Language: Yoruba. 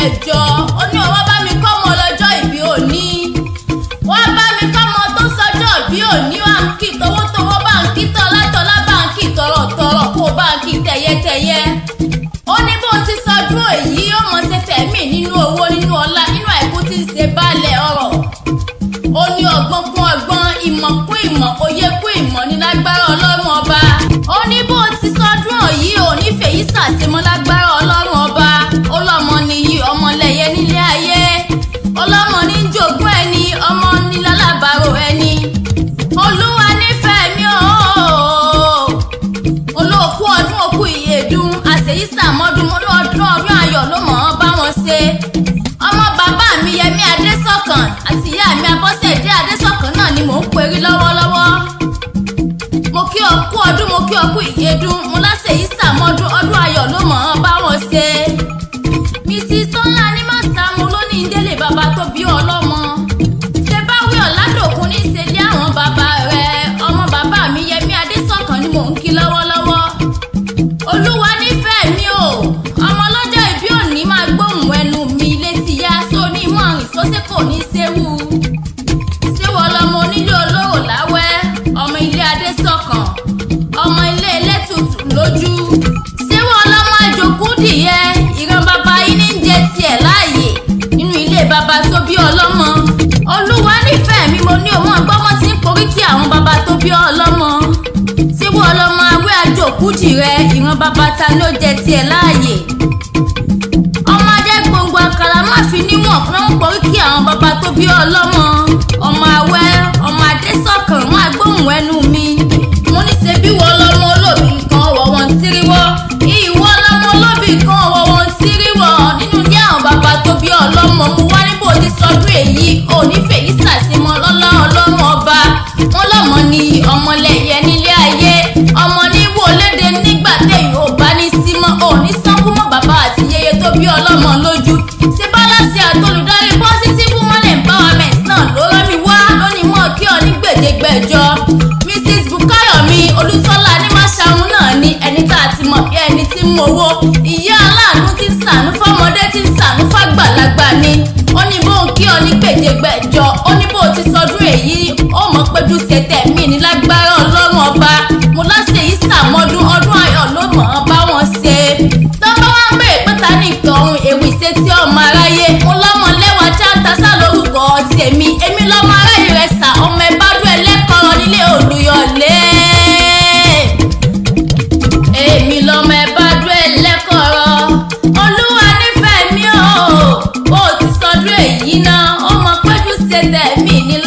gbẹ̀jọ ó ní ọwọ́ bá mi kọ́ ọmọ ọlọ́jọ́ ìbí òní wọ́n bá mi kọ́ ọmọ tó sọjọ́ ìbí òní wà ń kí tọwọ́tọwọ́ bá ń kí tọ́látọ́lá bá ń kí tọ̀rọ̀tọ̀rọ̀ kó bá ń kí tẹ̀yẹtẹ̀yẹ ó ní bó ti sọdún èyí ó mọ̀ ṣe tẹ̀mí nínú owó nínú ọlá nínú àìkú tí ń ṣe baálẹ̀ ọrọ̀ ó ní ọgbọ́n kún ọgbọ́n ìmọ̀ kún ìmọ̀ òye kún ìmọ̀ ní lágbára ọlọ́run ọba ó ní bó ti sọdún òyí ò ní fèyí ṣàṣemọ́ lágbára ọlọ́run ọba ọlọ́mọ nìyí ọmọlẹ́yẹ nílé ayé ọlọ́mọ ní jogún ẹni ọmọ ní lálábàárò ẹni olúwa nífẹ̀ẹ́ mi olóòkú ọdún òkú ìyèdún àṣeyí sàmọ́dún ọdún ayọ̀ ló mọ̀ ọ́ bá wọn ṣe ọmọ bàbá mi Yẹmí Adésọ̀kan àti ìyá mi Abọ́sẹ̀dé Adésọ̀kan náà ni mò ń perí lọ́wọ́lọ́wọ́ mo kí ọ kú ọdún mo kí ọ kú ìyèdún mo láṣeyí sàmọ́dún ọdún ayọ̀ ló mọ̀ ọ́ bá wọn ṣe Mrs. Tọ́lání Màsàmú ló ní ìdílé bàbá tó bí ọlọ́mọ ṣe bá wí ọ̀làdòkun ní ìṣẹ̀lẹ̀ àwọn bàbá rẹ̀ ọmọ bàbá mi Yẹmí Adésọ̀kan ni mò ń kí lọ́wọ́lọ́wọ́ olúwa nífẹ̀ẹ́ mi o ọmọ ọlọ́jọ́ ìbí òní máa gbóhùn ẹnu mi létí yá sóní mọ́ ìsọ́sẹ́ kò ní séwu ọlọ́mọ onílé olóró láwẹ́ ọmọ ilé Adésọ̀kan ọmọ ilé ẹlẹ́tùtù lójú séwu ọlọ́mọ àjòkú dìyẹ ìran bàbá yìí ní jẹ tiẹ̀ láàyè nínú ilé bàbá tó bí ọlọ́mọ olúwa nífẹ̀ẹ́ mi mo ní òun àgbọ́mọ tí ń porí kí àwọn bàbá tó bí ọlọ́mọ séwu ọlọ́mọ awẹ́ àjòkú dìrẹ ìran bàbá ta ni ó jẹ tiẹ̀ láàyè ọmọ ajẹ gbòǹgbò àkàrà má fi níwọ̀n fún ń porí kí àwọn bàbá tó bí ọlọ́mọ ọmọ awẹ́ ọmọ Adésọ̀kan wọn agbóhùn ẹnu mi mo ní ṣe bí wọ́n lọ́mọ olóbì kan ọwọ́ wọn tíríwọ́ ìwọ lọ́mọ olóbì kan ọwọ́ wọn tíríwọ́ nínú ilé àwọn bàbá tó bí ọlọ́mọ mo wá níbo ti sọdún èyí òní fèyí ṣàṣemọ lọ́lá ọlọ́run ọba wọn lọ́mọ ní ọmọlẹ́yẹ nílé ayé ọmọ ní wọlédè nígbà téèyàn ò bá ní símọ́ òní sánkú mọ́ bàbá àti yeye tó bí ọlọ́mọ lójú ṣé bálàsì àtolùdarí positive woman empowerment náà ló rán mi wá lónìí mọ́ kí ọ ní gbèdégbèjọ Mrs. Bukayomi Olútọ́lá ní Màsàmú náà ní ẹni tá a ti mọ̀ bí ẹni tí ń mowó ìyá aláàánú tí ń ṣàánú fọ́mọdé tí ń ṣàánú fàgbàlagbà ni ó ní bó ń kí ọ ní gbèdégbèjọ ó ní bó ti sọdún èyí ó mọ̀ péjú ṣe tẹ̀mí ní lágbára ọlọ́run ọba mo láṣeyí sàmọ́dún ọdún ayọ̀ ló mọ̀ ọ́ bá wọn ṣe tọ́ba wá ń bèèrè pé ta ní ìtọ̀hún èwì ṣe tí ọmọ aráyé mo lọ́mọ lẹ́wà jáǹtasá lórúkọ tèmi èmi lọ́mọ aráyé rẹ̀ sà ọmọ ẹ̀bádùn ẹlẹ́kọ̀ọ́ nílé Olúyọ̀lé èmi lọ́mọ ẹ̀bádùn ẹlẹ́kọ̀ọ́ olúwa nífẹ̀ẹ́ mi o bó ti sọdún èyí náà ó mọ péjú ṣe tẹ̀mí ní